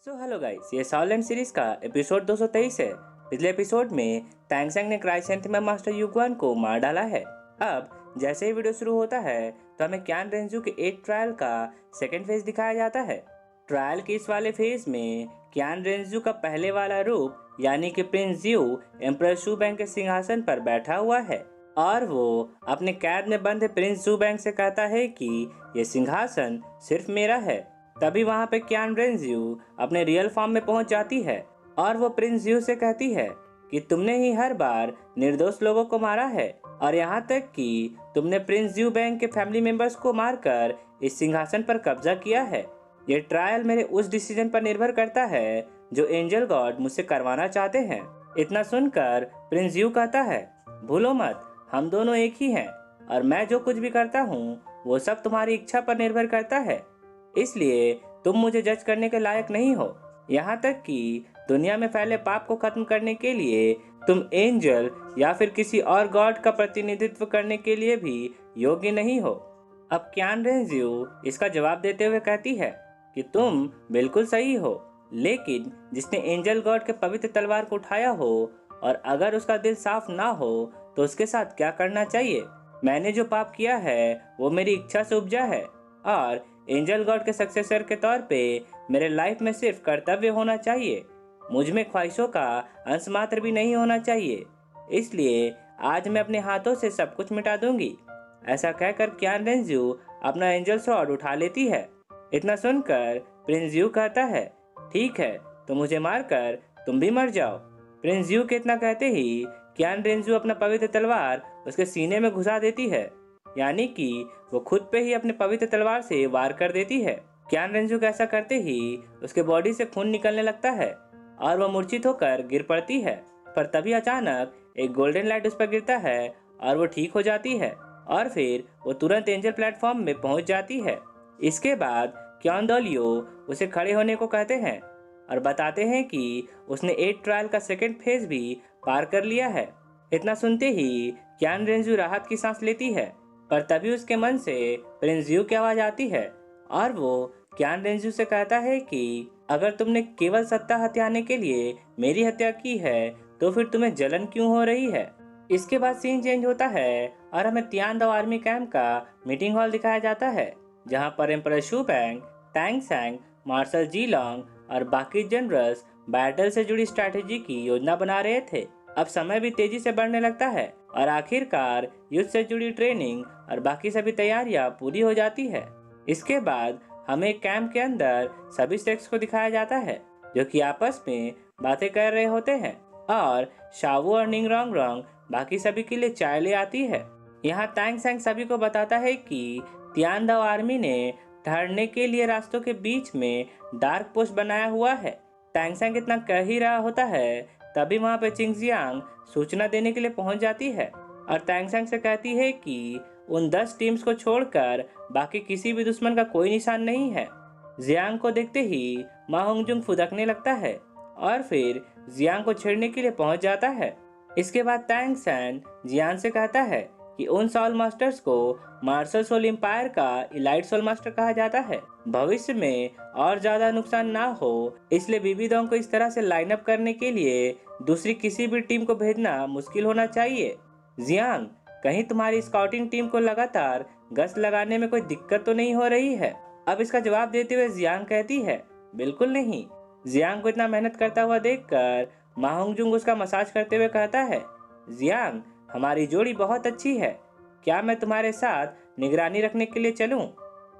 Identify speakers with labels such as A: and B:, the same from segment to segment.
A: Hello guys, ये सॉलैंड series का episode 223 है। पिछले एपिसोड में टैंगसेंग ने क्राइसेंथेमम मास्टर युगवान को मार डाला है। अब जैसे ही वीडियो शुरू होता है तो हमें क्यान रेंजू के एक ट्रायल का सेकेंड फेज दिखाया जाता है। ट्रायल के इस वाले फेज में क्यान रेंजू का पहले वाला रूप यानी कि प्रिंस ज्यू एम्परर शू बैंग के सिंहासन पर बैठा हुआ है और वो अपने कैद में बंद प्रिंस जू बैंग से कहता है कि ये सिंहासन सिर्फ मेरा है। तभी वहाँ पे क्यान रेंज्यू अपने रियल फॉर्म में पहुंच जाती है और वो प्रिंस ज्यू से कहती है कि तुमने ही हर बार निर्दोष लोगों को मारा है और यहाँ तक कि तुमने प्रिंस ज्यू बैंक के फैमिली मेंबर्स को मारकर इस सिंहासन पर कब्जा किया है। ये ट्रायल मेरे उस डिसीजन पर निर्भर करता है जो एंजल गॉड मुझसे करवाना चाहते हैं। इतना सुनकर प्रिंस ज्यू कहता है, भूलो मत, हम दोनों एक ही हैं और मैं जो कुछ भी करता हूँ वो सब तुम्हारी इच्छा पर निर्भर करता है, इसलिए तुम मुझे जज करने के लायक नहीं हो। यहाँ तक कि दुनिया में फैले पाप को खत्म करने के लिए तुम एंजल या फिर किसी और गॉड का प्रतिनिधित्व करने के लिए भी योग्य नहीं हो। अब क्यान रेंज्यू इसका जवाब देते हुए कहती है कि तुम बिल्कुल सही हो, लेकिन जिसने एंजल गॉड के पवित्र तलवार को उठाया हो और अगर उसका दिल साफ ना हो तो उसके साथ क्या करना चाहिए। मैंने जो पाप किया है वो मेरी इच्छा से उपजा है और एंजल गॉड के सक्सेसर के तौर पे मेरे लाइफ में सिर्फ कर्तव्य होना चाहिए, मुझ में ख्वाहिशों का अंश मात्र भी नहीं होना चाहिए। इसलिए आज मैं अपने हाथों से सब कुछ मिटा दूंगी। ऐसा कहकर क्यान रेंज्यू अपना एंजल स्वॉर्ड उठा लेती है। इतना सुनकर प्रिंस यू कहता है, ठीक है, तो मुझे मारकर तुम भी मर जाओ। प्रिंस यू के इतना कहते ही क्यान रेंज्यू अपना पवित्र तलवार उसके सीने में घुसा देती है, यानी कि वो खुद पे ही अपने पवित्र तलवार से वार कर देती है। क्यान रेंजू को ऐसा करते ही उसके बॉडी से खून निकलने लगता है और वो मूर्छित होकर गिर पड़ती है। पर तभी अचानक एक गोल्डन लाइट उस पर गिरता है और वो ठीक हो जाती है और फिर वो तुरंत एंजल प्लेटफॉर्म में पहुंच जाती है। इसके बाद क्यान दोलियो उसे खड़े होने को कहते हैं और बताते हैं कि उसने 8 ट्रायल का सेकेंड फेज भी पार कर लिया है। इतना सुनते ही क्यान रेंजू राहत की सांस लेती है, पर तभी उसके मन से प्रिंस यू की आवाज आती है और वो क्यान रेंजू से कहता है कि अगर तुमने केवल सत्ता हथियाने के लिए मेरी हत्या की है तो फिर तुम्हें जलन क्यों हो रही है। इसके बाद सीन चेंज होता है और हमें तियान आर्मी कैंप का मीटिंग हॉल दिखाया जाता है, जहाँ पर एम्परर शू बैंग, टैंग सैंग, मार्शल जी लॉन्ग और बाकी जनरल्स बैटल से जुड़ी स्ट्रैटेजी की योजना बना रहे थे। अब समय भी तेजी से बढ़ने लगता है और आखिरकार युद्ध से जुड़ी ट्रेनिंग और बाकी सभी तैयारियां पूरी हो जाती है। इसके बाद हमें कैंप के अंदर सभी सेक्स को दिखाया जाता है जो कि आपस में बातें कर रहे होते हैं और शावू और निंग रोंग रोंग बाकी सभी के लिए चाय ले आती है। यहाँ टैंग सैंग सभी को बताता है कि तियान दाओ आर्मी ने ठहरने के लिए रास्तों के बीच में डार्क पोस्ट बनाया हुआ है। टैंग सैंग इतना कह ही रहा होता है तभी वहाँ पे चिंगजियांग सूचना देने के लिए पहुंच जाती है और टैंगसैंग से कहती है कि उन 10 टीम्स को छोड़कर बाकी किसी भी दुश्मन का कोई निशान नहीं है। जियांग को देखते ही मा होंगजुंग फुदकने लगता है और फिर जियांग को छेड़ने के लिए पहुंच जाता है। इसके बाद टैंगसैंग जियांग से कहता है कि उन सोल मास्टर्स को मार्शल सोल एम्पायर का इलाइट सोल मास्टर कहा जाता है। भविष्य में और ज्यादा नुकसान ना हो इसलिए बीबीडोंग को इस तरह से लाइन अप करने के लिए दूसरी किसी भी टीम को भेजना मुश्किल होना चाहिए। जियांग, कहीं तुम्हारी स्काउटिंग टीम को लगातार गश्त लगाने में कोई दिक्कत तो नहीं हो रही है। अब इसका जवाब देते हुए जियांग कहती है, बिल्कुल नहीं। जियांग को इतना मेहनत करता हुआ देखकर मा होंगजुंग उसका मसाज करते हुए कहता है, जियांग, हमारी जोड़ी बहुत अच्छी है, क्या मैं तुम्हारे साथ निगरानी रखने के लिए चलूं?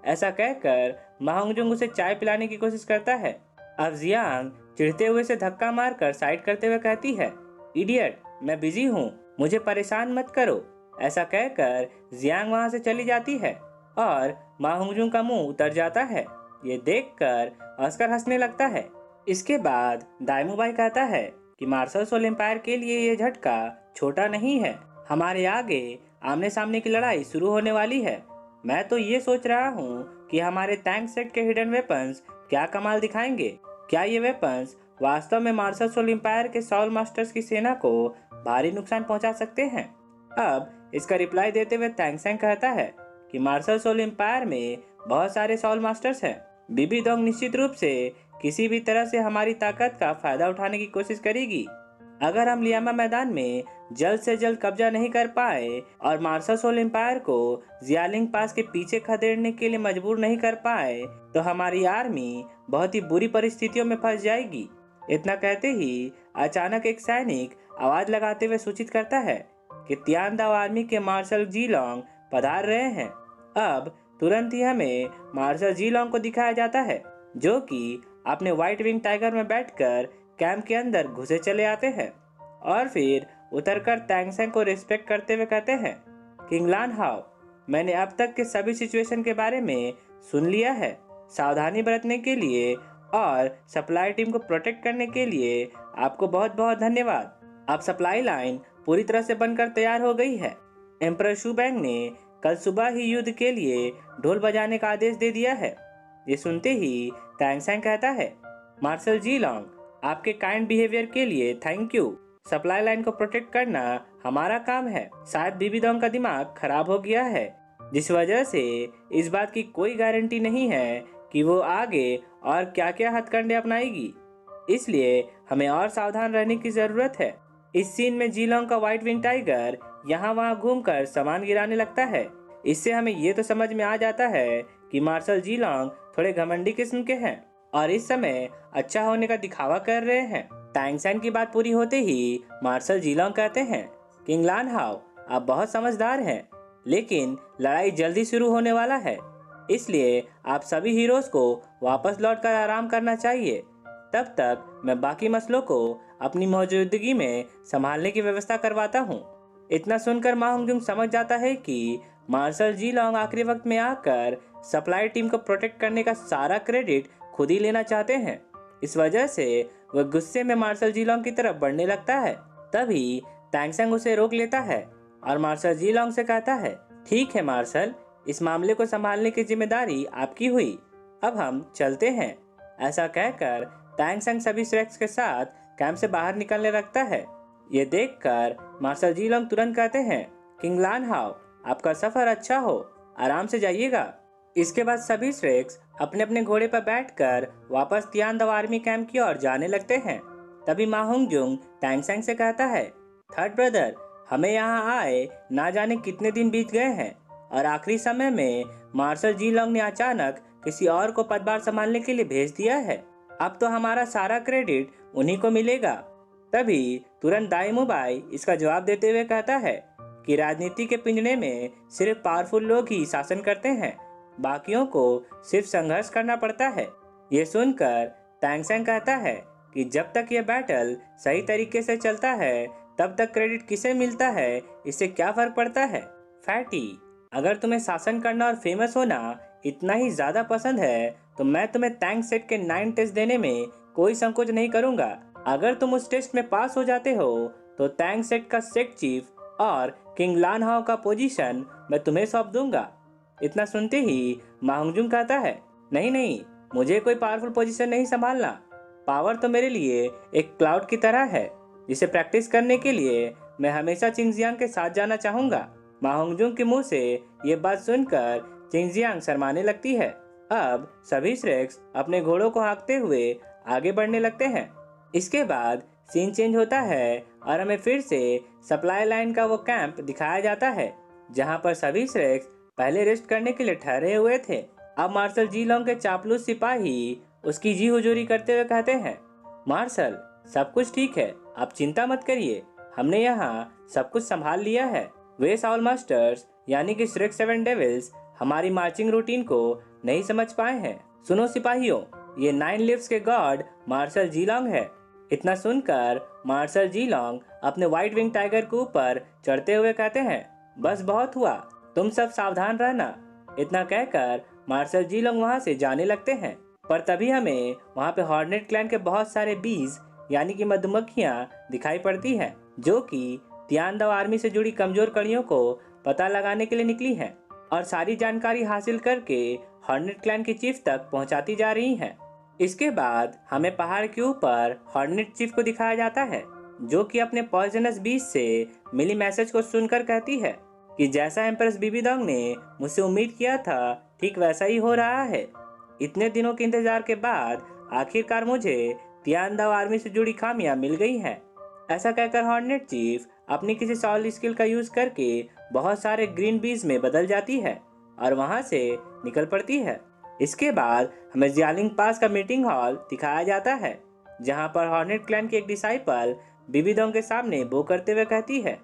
A: ऐसा कहकर मा होंगजुंग उसे चाय पिलाने की कोशिश करता है। अब जियांग चिढ़ते हुए से धक्का मारकर साइड करते हुए कहती है, इडियट, मैं बिजी हूँ, मुझे परेशान मत करो। ऐसा कहकर जियांग वहाँ से चली जाती है और मा होंगजुंग का मुंह उतर जाता है। ये देखकर ऑस्कर हंसने लगता है। इसके बाद दाइमुबाई कहता है कि मार्शल सोल एम्पायर के लिए ये झटका छोटा नहीं है, हमारे आगे आमने सामने की लड़ाई शुरू होने वाली है। मैं तो ये सोच रहा हूँ कि हमारे टैंक सेट के हिडन वेपन्स क्या कमाल दिखाएंगे। क्या ये वेपन्स वास्तव में मार्शल सोल एम्पायर के सॉल मास्टर्स की सेना को भारी नुकसान पहुंचा सकते हैं। अब इसका रिप्लाई देते हुए टैंगसैंग कहता है कि मार्शल सोल एम्पायर में बहुत सारे सॉल मास्टर्स हैं। बीबीडोंग निश्चित रूप से किसी भी तरह से हमारी ताकत का फायदा उठाने की कोशिश करेगी। अगर हम लियामा मैदान में जल्द से जल्द कब्जा नहीं कर पाए और मार्शल सोल एम्पायर को जियालिंग पास के पीछे खदेड़ने के लिए मजबूर नहीं कर पाए तो हमारी आर्मी बहुत ही बुरी परिस्थितियों में फंस जाएगी। इतना कहते ही अचानक एक सैनिक आवाज लगाते हुए सूचित करता है कि तियानदाव आर्मी के मार्शल जीलोंग पधार रहे हैं। अब तुरंत ही हमें मार्शल जीलोंग को दिखाया जाता है, जो कि अपने व्हाइट विंग टाइगर में बैठकर कैंप के अंदर घुसे चले आते हैं और फिर उतरकर तैंगसेंग को रिस्पेक्ट करते हुए कहते हैं, किंग लान हाओ, मैंने अब तक के सभी सिचुएशन के बारे में सुन लिया है। सावधानी बरतने के लिए और सप्लाई टीम को प्रोटेक्ट करने के लिए आपको बहुत बहुत धन्यवाद। अब सप्लाई लाइन पूरी तरह से बनकर तैयार हो गई है। एम्परर शुबैंग ने कल सुबह ही युद्ध के लिए ढोल बजाने का आदेश दे दिया है। ये सुनते ही तैंगसेंग कहता है, मार्शल जीलोंग, आपके काइंड बिहेवियर के लिए थैंक यू। सप्लाई लाइन को प्रोटेक्ट करना हमारा काम है। शायद बीबीडोंग का दिमाग खराब हो गया है, जिस वजह से इस बात की कोई गारंटी नहीं है कि वो आगे और क्या क्या हथकंडे अपनाएगी। इसलिए हमें और सावधान रहने की जरूरत है। इस सीन में जीलोंग का व्हाइट विंग टाइगर यहाँ वहाँ घूमकर सामान गिराने लगता है। इससे हमें ये तो समझ में आ जाता है कि मार्शल जीलोंग थोड़े घमंडी किस्म के हैं और इस समय अच्छा होने का दिखावा कर रहे हैं। तैंगसेंग की बात पूरी होते ही मार्शल जीलोंग कहते हैं, किंग लान हाओ, आप बहुत समझदार हैं, लेकिन लड़ाई जल्दी शुरू होने वाला है, इसलिए आप सभी हीरोज को वापस लौटकर आराम करना चाहिए। तब तक मैं बाकी मसलों को अपनी मौजूदगी में संभालने की व्यवस्था करवाता हूँ। इतना सुनकर मा होंगजुंग समझ जाता है कि मार्शल जीलोंग आखिरी वक्त में आकर सप्लाई टीम को प्रोटेक्ट करने का सारा क्रेडिट खुद ही लेना चाहते हैं। इस वजह से वह गुस्से में मार्शल जीलोंग की तरफ बढ़ने लगता है। तभी तैंगसेंग उसे रोक लेता है और मार्शल जीलोंग से कहता है, ठीक है मार्शल, इस मामले को संभालने की जिम्मेदारी आपकी हुई, अब हम चलते हैं। ऐसा कहकर तैंगसेंग सभी श्रेक्स के साथ कैंप से बाहर निकलने लगता है। ये देखकर मार्शल जीलोंग तुरंत कहते हैं, किंग लान हाओ, आपका सफर अच्छा हो, आराम से जाइएगा। इसके बाद सभी श्रेक्स अपने अपने घोड़े पर बैठकर वापस तियानदाव आर्मी कैंप की ओर जाने लगते हैं। तभी मा होंगजुंग तैंगसेंग से कहता है, थर्ड ब्रदर, हमें यहाँ आए ना जाने कितने दिन बीत गए हैं और आखिरी समय में मार्शल जीलोंग ने अचानक किसी और को पदभार संभालने के लिए भेज दिया है। अब तो हमारा सारा क्रेडिट उन्हीं को मिलेगा। तभी तुरंत दाई मुबाई इसका जवाब देते हुए कहता है कि राजनीति के पिंजरे में सिर्फ पावरफुल लोग ही शासन करते हैं, बाकियों को सिर्फ संघर्ष करना पड़ता है। ये सुनकर तैंगसेंग कहता है कि जब तक ये बैटल सही तरीके से चलता है तब तक क्रेडिट किसे मिलता है, इससे क्या फर्क पड़ता है। फैटी, अगर तुम्हें शासन करना और फेमस होना इतना ही ज्यादा पसंद है तो मैं तुम्हें तैंगसेट के 9 टेस्ट देने में कोई संकोच नहीं करूंगा। अगर तुम उस टेस्ट में पास हो जाते हो तो तैंगसेट का सेक्ट चीफ और किंग लान हाओ का पोजीशन मैं तुम्हें सौंप दूंगा। इतना सुनते ही मा होंगजुंग कहता है, नहीं नहीं, मुझे कोई पावरफुल पोजीशन नहीं संभालना। पावर तो मेरे लिए एक क्लाउड की तरह है, जिसे प्रैक्टिस करने के लिए मैं हमेशा चिंगजियांग के साथ जाना चाहूंगा। मा होंगजुंग के मुंह से ये बात सुनकर चिंगजियांग शर्माने लगती है। अब सभी श्रेक्स अपने घोड़ों को हाँकते हुए आगे बढ़ने लगते हैं। इसके बाद सीन चेंज होता है और हमें फिर से सप्लाई लाइन का वो कैंप दिखाया जाता है जहां पर सभी श्रेक्स पहले रेस्ट करने के लिए ठहरे हुए थे। अब मार्शल जीलोंग के चापलूस सिपाही उसकी जी हुजूरी करते हुए कहते हैं, मार्शल, सब कुछ ठीक है, आप चिंता मत करिए, हमने यहाँ सब कुछ संभाल लिया है। वे साउल मास्टर्स यानी कि श्रेक 7 डेविल्स हमारी मार्चिंग रूटीन को नहीं समझ पाए हैं। सुनो सिपाहियों, ये 9 लिव्स के गॉड मार्शल जीलोंग है। इतना सुनकर मार्शल जीलोंग अपने व्हाइट विंग टाइगर के ऊपर चढ़ते हुए कहते हैं, बस बहुत हुआ, तुम सब सावधान रहना। इतना कहकर मार्शल जीलोंग वहां से जाने लगते हैं। पर तभी हमें वहां पे हॉर्नेट क्लैन के बहुत सारे बीज यानी कि मधुमक्खियां दिखाई पड़ती हैं, जो कि तियानदाव आर्मी से जुड़ी कमजोर कड़ियों को पता लगाने के लिए निकली हैं और सारी जानकारी हासिल करके हॉर्नेट क्लैन के चीफ तक पहुंचाती जा रही हैं। इसके बाद हमें पहाड़ के ऊपर हॉर्नेट चीफ को दिखाया जाता है, जो कि अपने पॉइजनस बीज से मिली मैसेज को सुनकर कहती है कि जैसा एम्प्रेस बीबीडोंग ने मुझसे उम्मीद किया था ठीक वैसा ही हो रहा है। इतने दिनों के इंतजार के बाद आखिरकार मुझे तियानदाओ आर्मी से जुड़ी खामियां मिल गई हैं। ऐसा कहकर हॉर्नेट चीफ अपनी किसी सॉल स्किल का यूज करके बहुत सारे ग्रीन बीज में बदल जाती है और वहां से निकल पड़ती है। इसके बाद हमें जियालिंग पास का मीटिंग हॉल दिखाया जाता है, जहां पर हॉर्नेट क्लैन की एक डिसाइपल बीबीडोंग के सामने बो करते हुए कहती है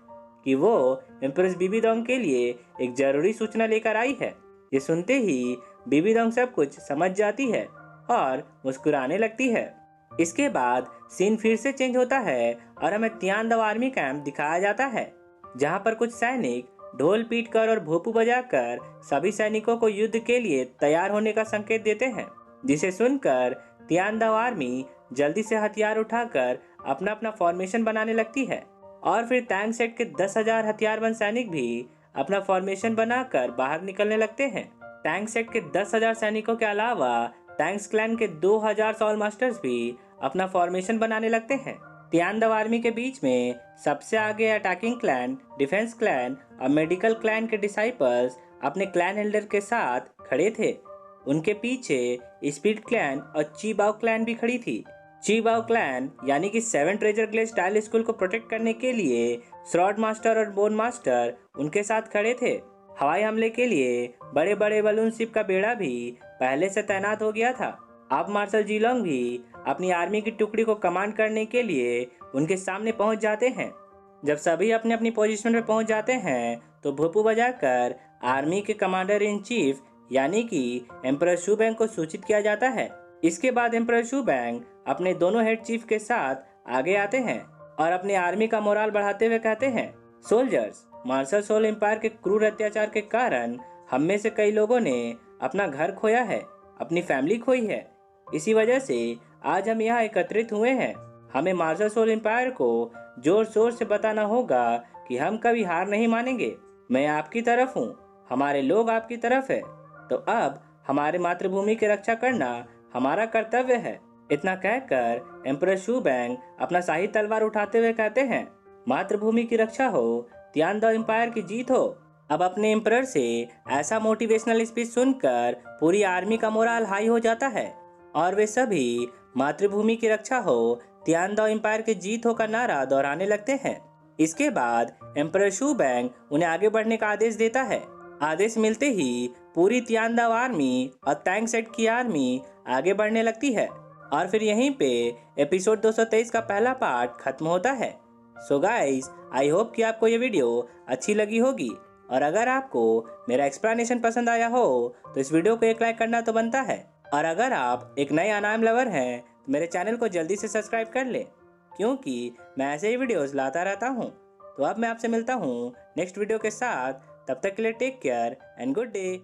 A: कि वो एम्प्रेस बीबीडोंग के लिए एक जरूरी सूचना लेकर आई है। ये सुनते ही बीबीडोंग सब कुछ समझ जाती है और मुस्कुराने लगती है। इसके बाद सीन फिर से चेंज होता है और हमें तियानदाओ आर्मी कैंप दिखाया जाता है, जहां पर कुछ सैनिक ढोल पीटकर और भोपू बजाकर सभी सैनिकों को युद्ध के लिए तैयार होने का संकेत देते हैं, जिसे सुनकर तियानदाओ आर्मी जल्दी से हथियार उठाकर अपना अपना फॉर्मेशन बनाने लगती है और फिर टैंक सेट के 10,000 हथियारबंद सैनिक भी अपना फॉर्मेशन बनाकर बाहर निकलने लगते हैं। टैंक सेट के 10,000 सैनिकों के अलावा टैंक्स क्लैन के 2,000 सॉल मास्टर्स भी अपना फॉर्मेशन बनाने लगते हैं। तियानदाओ आर्मी के बीच में सबसे आगे अटैकिंग क्लैन, डिफेंस क्लैन और मेडिकल क्लैन के डिसाइपल्स अपने क्लैन एल्डर के साथ खड़े थे। उनके पीछे स्पीड क्लैन और चीबाओ क्लैन भी खड़ी थी। चीबाओ क्लैन यानी कि 7 ट्रेजर ग्लेज स्टाइल स्कूल को प्रोटेक्ट करने के लिए श्रॉड मास्टर और बोन मास्टर उनके साथ खड़े थे। हवाई हमले के लिए बड़े बड़े बलून शिप का बेड़ा भी पहले से तैनात हो गया था। अब मार्शल जीलोंग भी अपनी आर्मी की टुकड़ी को कमांड करने के लिए उनके सामने पहुंच जाते हैं। जब सभी अपनी अपनी पोजीशन पे पहुंच जाते हैं तो भोपू बजाकर आर्मी के कमांडर इन चीफ यानी कि एम्परर शू बैंग को सूचित किया जाता है। इसके बाद एम्परर शू बैंग अपने दोनों हेड चीफ के साथ आगे आते हैं और अपनी आर्मी का मोराल बढ़ाते हुए कहते हैं, सोल्जर्स, मार्शल सोल एम्पायर के क्रूर अत्याचार के कारण हम में से कई लोगों ने अपना घर खोया है, अपनी फैमिली खोई है। इसी वजह से आज हम यहाँ एकत्रित हुए हैं। हमें मार्शल सोल एम्पायर को जोर शोर से बताना होगा कि हम कभी हार नहीं मानेंगे। मैं आपकी तरफ हूँ, हमारे लोग आपकी तरफ है, तो अब हमारे मातृभूमि की रक्षा करना हमारा कर्तव्य है। इतना कहकर एम्परर शू बैंग अपना शाही तलवार उठाते हुए कहते हैं, मातृभूमि की रक्षा हो, तियानदाओ एम्पायर की जीत हो। अब अपने एम्परर से ऐसा मोटिवेशनल स्पीच सुनकर पूरी आर्मी का मोराल हाई हो जाता है और वे सभी मातृभूमि की रक्षा हो, तियानदाओ एम्पायर की जीत हो का नारा दोहराने लगते हैं। इसके बाद एम्परर शू बैंग उन्हें आगे बढ़ने का आदेश देता है। आदेश मिलते ही पूरी तियानदाओ आर्मी और टैंक सेट की आर्मी आगे बढ़ने लगती है और फिर यहीं पे एपिसोड 223 का पहला पार्ट खत्म होता है। सो गाइस, आई होप कि आपको ये वीडियो अच्छी लगी होगी और अगर आपको मेरा एक्सप्लेनेशन पसंद आया हो तो इस वीडियो को एक लाइक करना तो बनता है। और अगर आप एक नए अनाम लवर हैं तो मेरे चैनल को जल्दी से सब्सक्राइब कर लें, क्योंकि मैं ऐसे ही वीडियोस लाता रहता हूँ। तो अब मैं आपसे मिलता हूँ नेक्स्ट वीडियो के साथ। तब तक के लिए take care and good day.